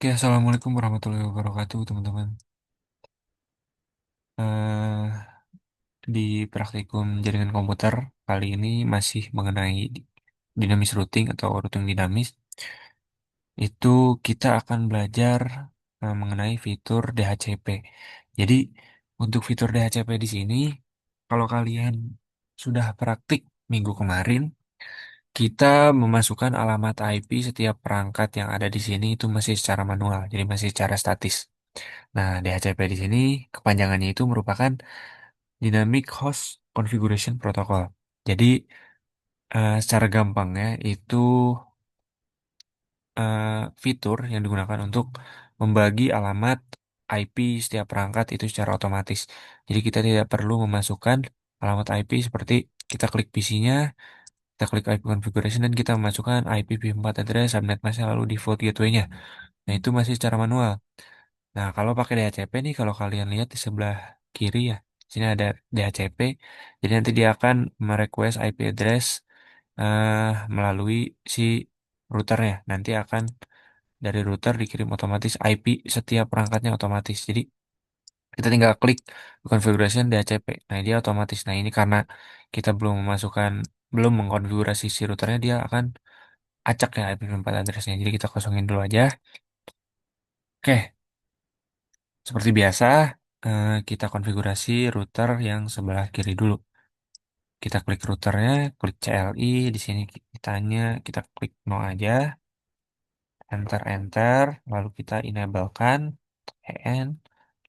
Oke, Assalamualaikum warahmatullahi wabarakatuh, teman-teman. eh di praktikum jaringan komputer kali ini masih mengenai dinamis routing atau routing dinamis. Itu kita akan belajar mengenai fitur DHCP. Jadi, untuk fitur DHCP di sini, kalau kalian sudah praktik minggu kemarin, kita memasukkan alamat IP setiap perangkat yang ada di sini itu masih secara manual, jadi masih secara statis. Nah, DHCP di sini kepanjangannya itu merupakan Dynamic Host Configuration Protocol. Jadi, secara gampangnya itu eh, fitur yang digunakan untuk membagi alamat IP setiap perangkat itu secara otomatis. Jadi kita tidak perlu memasukkan alamat IP seperti kita klik PC-nya, kita klik IP configuration dan kita memasukkan IPv4 address, subnet mask lalu default gateway-nya. Nah, itu masih secara manual. Nah, kalau pakai DHCP nih, kalau kalian lihat di sebelah kiri ya, sini ada DHCP. Jadi nanti dia akan merequest IP address melalui si routernya. Nanti akan dari router dikirim otomatis IP setiap perangkatnya otomatis. Jadi kita tinggal klik configuration DHCP. Nah, dia otomatis. Nah, ini karena kita belum mengkonfigurasi si routernya, dia akan acak ya IP4 addressnya. Jadi kita kosongin dulu aja. Oke. Seperti biasa, kita konfigurasi router yang sebelah kiri dulu. Kita klik routernya, klik CLI, di sini kitanya kita klik no aja, enter, lalu kita enablekan EN,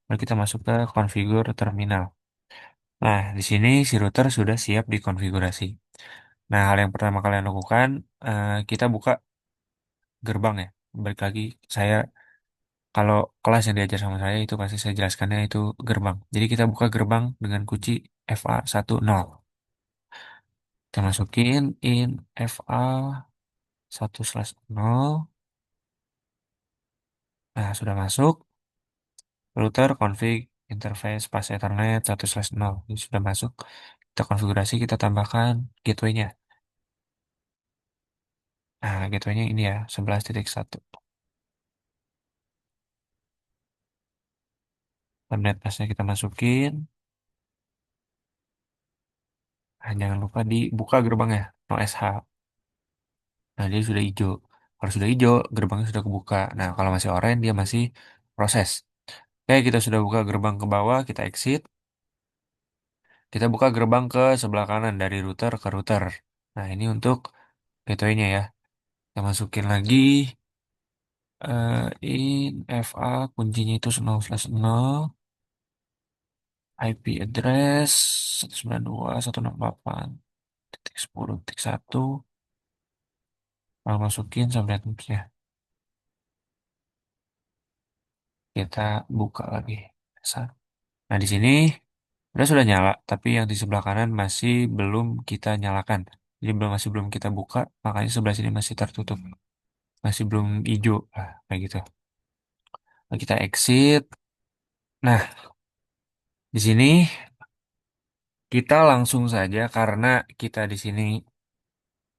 lalu kita masuk ke configure terminal. Nah, di sini si router sudah siap dikonfigurasi. Nah, hal yang pertama kalian lakukan, kita buka gerbang ya. Balik lagi, saya kalau kelas yang diajar sama saya itu pasti saya jelaskannya itu gerbang. Jadi kita buka gerbang dengan kunci FA10. Kita masukin in FA1/0. Nah, sudah masuk. Router config interface pas Ethernet 1/0. Ini sudah masuk. Kita konfigurasi, kita tambahkan gateway-nya. Nah, gateway-nya ini ya, 11.1. Subnet mask-nya kita masukin. Nah, jangan lupa dibuka gerbangnya. No SH. Nah, dia sudah hijau. Kalau sudah hijau, gerbangnya sudah kebuka. Nah, kalau masih oranye, dia masih proses. Oke, kita sudah buka gerbang ke bawah, kita exit. Kita buka gerbang ke sebelah kanan dari router ke router. Nah, ini untuk gateway-nya ya. Kita masukin lagi in FA kuncinya itu 0/0, IP address 192.168.10.1. Lalu masukin subnetnya. Kita buka lagi. Nah, di sini sudah nyala, tapi yang di sebelah kanan masih belum kita nyalakan. Jadi masih belum kita buka, makanya sebelah sini masih tertutup. Masih belum hijau. Kayak gitu. Nah, kita exit. Nah, di sini kita langsung saja karena kita di sini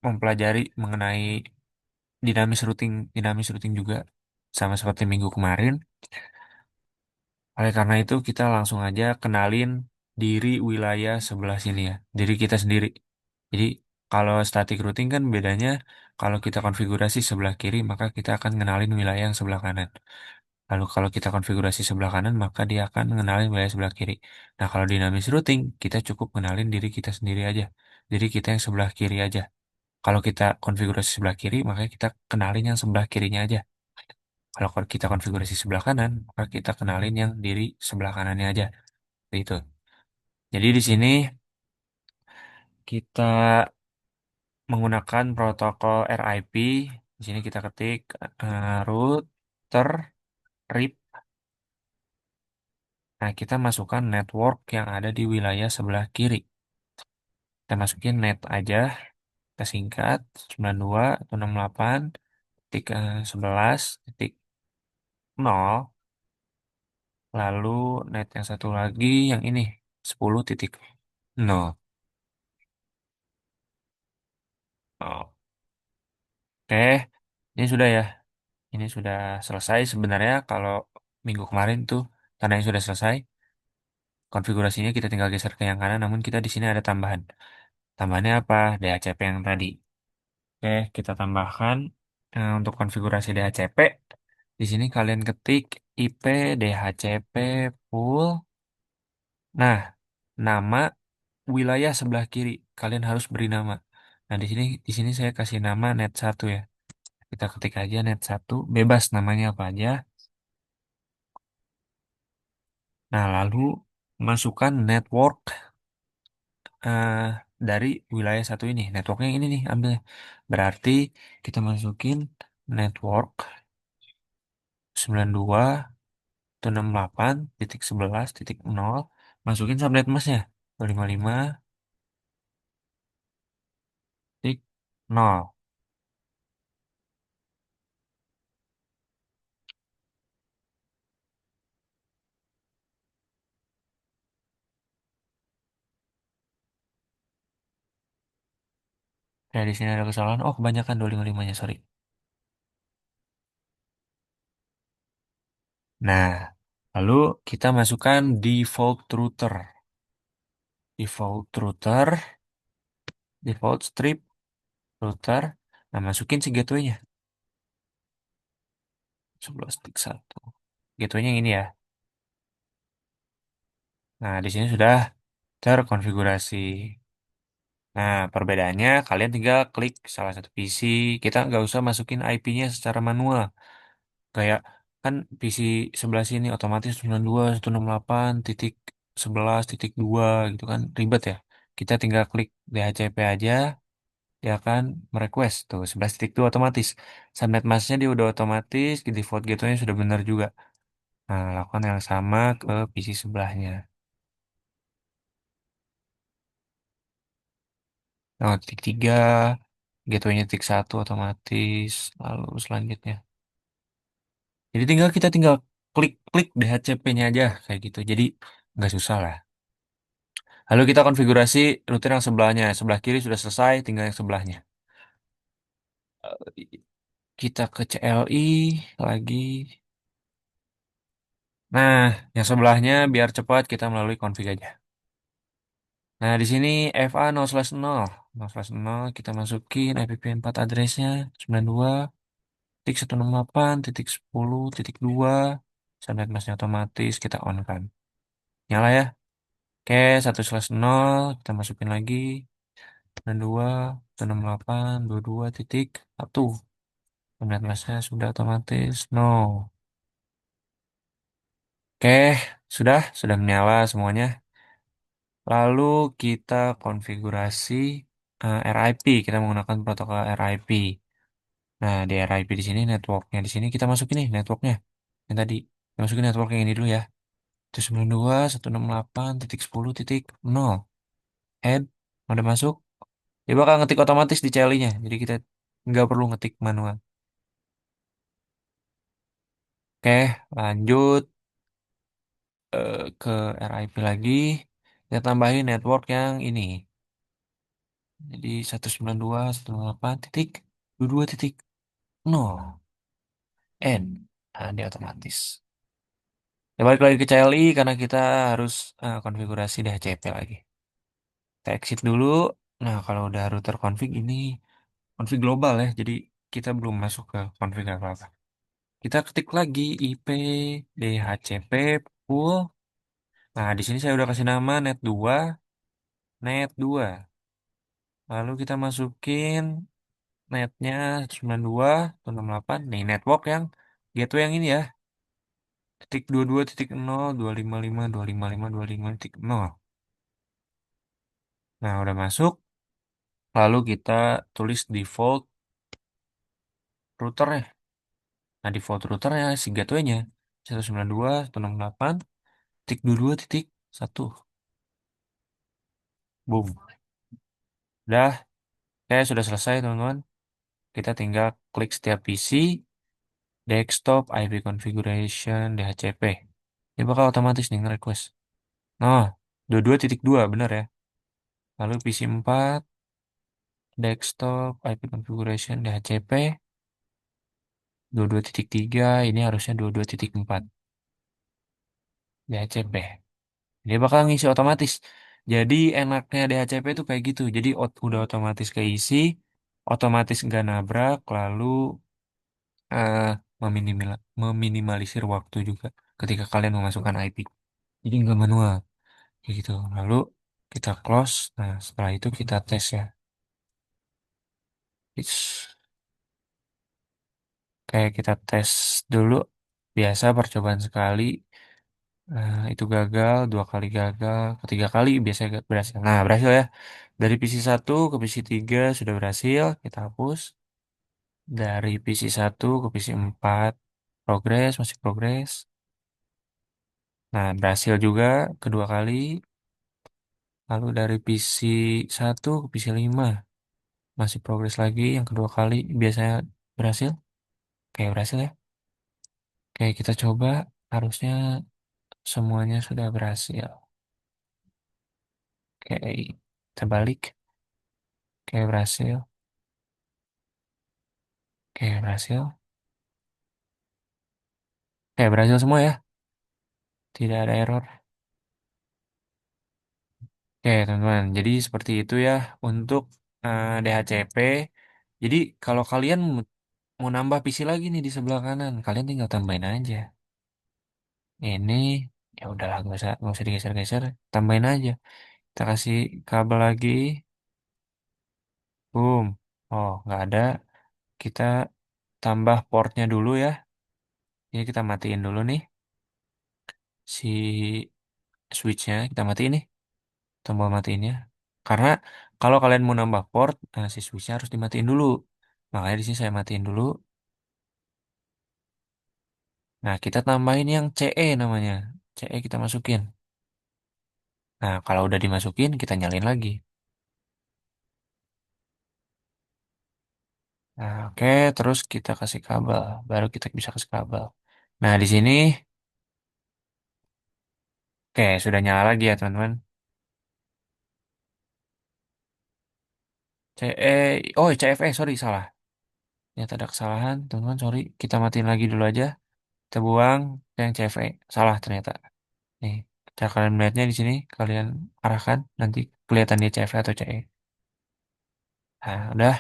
mempelajari mengenai dinamis routing juga sama seperti minggu kemarin. Oleh karena itu kita langsung aja kenalin diri wilayah sebelah sini ya, diri kita sendiri. Jadi kalau static routing kan bedanya kalau kita konfigurasi sebelah kiri maka kita akan ngenalin wilayah yang sebelah kanan. Lalu kalau kita konfigurasi sebelah kanan maka dia akan ngenalin wilayah sebelah kiri. Nah, kalau dinamis routing kita cukup ngenalin diri kita sendiri aja. Diri kita yang sebelah kiri aja. Kalau kita konfigurasi sebelah kiri maka kita kenalin yang sebelah kirinya aja. Kalau kita konfigurasi sebelah kanan, maka kita kenalin yang diri sebelah kanannya aja. Itu. Jadi di sini kita menggunakan protokol RIP. Di sini kita ketik router RIP. Nah, kita masukkan network yang ada di wilayah sebelah kiri. Kita masukin net aja, kita singkat 92.168.11.0. Lalu net yang satu lagi yang ini 10.0. Oke, ini sudah ya. Ini sudah selesai sebenarnya kalau minggu kemarin tuh karena yang sudah selesai konfigurasinya kita tinggal geser ke yang kanan namun kita di sini ada tambahan. Tambahannya apa? DHCP yang tadi. Oke, kita tambahkan untuk konfigurasi DHCP. Di sini kalian ketik IP DHCP full. Nah, nama wilayah sebelah kiri kalian harus beri nama. Nah, di sini saya kasih nama net 1 ya. Kita ketik aja net 1 bebas namanya apa aja. Nah, lalu masukkan network eh, dari wilayah satu ini. Networknya ini nih ambil. Berarti kita masukin network 92.168.11.0. Masukin subnet masnya 255.0. Nah, di sini ada kesalahan. Oh, kebanyakan 255-nya, sorry. Nah, lalu kita masukkan default router. Default router, default strip router. Nah, masukin si gateway-nya. 11.1. Gateway-nya yang ini ya. Nah, di sini sudah terkonfigurasi. Nah, perbedaannya kalian tinggal klik salah satu PC. Kita nggak usah masukin IP-nya secara manual. Kayak kan PC sebelah sini otomatis 92.168.11.2 gitu kan ribet ya. Kita tinggal klik DHCP aja, dia akan merequest tuh 11.2 otomatis. Subnet masknya dia udah otomatis, default gateway sudah benar juga. Nah, lakukan yang sama ke PC sebelahnya. Nah, titik 3, gateway-nya titik 1 otomatis. Lalu selanjutnya. Jadi kita tinggal klik-klik DHCP-nya aja kayak gitu. Jadi nggak susah lah. Lalu kita konfigurasi router yang sebelahnya. Sebelah kiri sudah selesai, tinggal yang sebelahnya. Kita ke CLI lagi. Nah, yang sebelahnya biar cepat kita melalui config aja. Nah, di sini FA 0/0. 0/0 kita masukin IPv4 addressnya 92.168.10.2. Subnet masknya otomatis kita on kan. Nyala ya. Oke, 1/0 kita masukin lagi 92.168.22.1. Subnet masknya sudah otomatis no. Oke, sudah menyala semuanya. Lalu kita konfigurasi RIP. Kita menggunakan protokol RIP. Nah, di RIP di sini networknya di sini kita masukin nih networknya. Yang tadi kita masukin network yang ini dulu ya. 192.168.10.0. Add udah masuk. Dia bakal ngetik otomatis di CLI-nya. Jadi kita nggak perlu ngetik manual. Oke, lanjut ke RIP lagi. Kita tambahin network yang ini. Jadi 192.168.22.0 N. Nah, dia otomatis. Ya, balik lagi ke CLI karena kita harus konfigurasi DHCP lagi. Kita exit dulu. Nah, kalau udah router config ini config global ya. Jadi kita belum masuk ke config apa-apa. Kita ketik lagi IP DHCP full. Nah, di sini saya udah kasih nama net 2. Lalu kita masukin netnya 92.168. Nih, network yang gateway yang ini ya. Titik 22.0, 255, 255, 255.0. Nah, udah masuk. Lalu kita tulis default routernya. Nah, default routernya si gateway-nya 192.168.22.1. Boom. Udah, kayak sudah selesai teman-teman. Kita tinggal klik setiap PC, desktop, IP configuration, DHCP. Ini bakal otomatis nih nge-request. Nah, 22.2 benar ya. Lalu PC 4, desktop, IP configuration, DHCP. 22.3 ini harusnya 22.4 DHCP. Dia bakal ngisi otomatis. Jadi enaknya DHCP itu kayak gitu. Jadi udah otomatis keisi, otomatis nggak nabrak, lalu eh, meminimalisir waktu juga ketika kalian memasukkan IP. Jadi nggak manual, kayak gitu. Lalu kita close. Nah, setelah itu kita tes ya. It's- Kayak kita tes dulu. Biasa percobaan sekali. Itu gagal, dua kali gagal, ketiga kali biasanya berhasil. Nah, berhasil ya. Dari PC 1 ke PC 3 sudah berhasil, kita hapus. Dari PC 1 ke PC 4 progres, masih progres. Nah, berhasil juga kedua kali. Lalu dari PC 1 ke PC 5 masih progres lagi yang kedua kali biasanya berhasil. Kayak berhasil ya. Kayak kita coba, harusnya semuanya sudah berhasil. Kayak terbalik, kayak berhasil, kayak berhasil, kayak berhasil semua ya. Tidak ada error. Oke, teman-teman. Jadi seperti itu ya untuk DHCP. Jadi kalau kalian mau nambah PC lagi nih di sebelah kanan, kalian tinggal tambahin aja. Ini ya udahlah, nggak usah digeser-geser, tambahin aja. Kita kasih kabel lagi, boom. Oh, nggak ada. Kita tambah portnya dulu ya. Ini kita matiin dulu nih si switchnya. Kita matiin nih tombol matiinnya. Karena kalau kalian mau nambah port, nah si switchnya harus dimatiin dulu. Makanya di sini saya matiin dulu. Nah, kita tambahin yang CE namanya. CE kita masukin. Nah, kalau udah dimasukin, kita nyalin lagi. Nah, oke, terus kita kasih kabel. Baru kita bisa kasih kabel. Nah, di sini, oke, sudah nyala lagi ya, teman-teman. CFE, sorry, salah. Ternyata ada kesalahan, teman-teman, sorry. Kita matiin lagi dulu aja. Kita buang yang CFE. Salah ternyata. Nih, cara kalian melihatnya di sini, kalian arahkan, nanti kelihatan dia CFE atau CE. Nah, udah.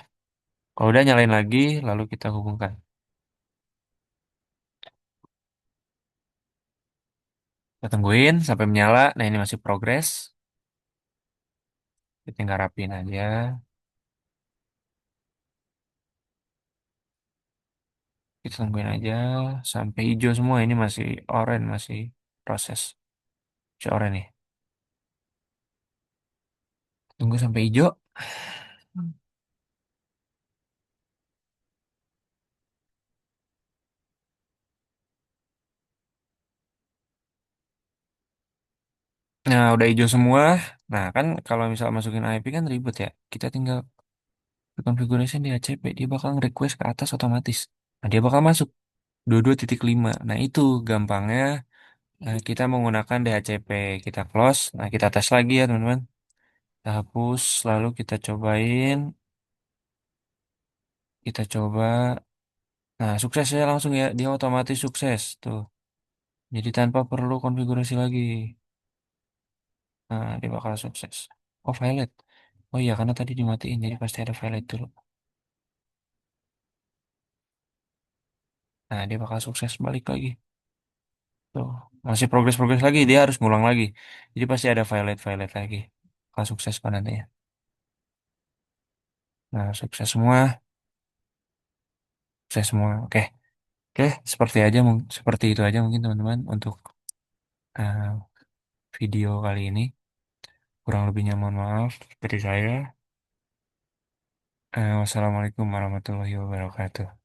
Kalau udah nyalain lagi, lalu kita hubungkan. Kita tungguin sampai menyala. Nah, ini masih progres. Kita tinggal rapiin aja. Kita tungguin aja sampai hijau semua. Ini masih oranye, masih proses. Masih oranye nih. Tunggu sampai hijau. Nah, udah hijau semua. Nah, kan kalau misal masukin IP kan ribet ya. Kita tinggal configuration di HCP. Dia bakal request ke atas otomatis. Nah, dia bakal masuk 22.5. Nah, itu gampangnya. Kita menggunakan DHCP. Kita close. Nah, kita tes lagi ya, teman-teman. Kita hapus. Lalu kita cobain. Kita coba. Nah, sukses ya langsung ya. Dia otomatis sukses. Tuh. Jadi tanpa perlu konfigurasi lagi. Nah, dia bakal sukses. Oh, violet. Oh iya, karena tadi dimatiin. Jadi pasti ada violet dulu. Nah, dia bakal sukses balik lagi. Tuh. Masih progres-progres lagi. Dia harus ngulang lagi. Jadi pasti ada violet-violet lagi. Bakal sukses pada nanti ya. Nah, sukses semua. Sukses semua. Oke. Oke, seperti itu aja mungkin teman-teman untuk eh, video kali ini. Kurang lebihnya mohon maaf dari saya. Wassalamualaikum warahmatullahi wabarakatuh.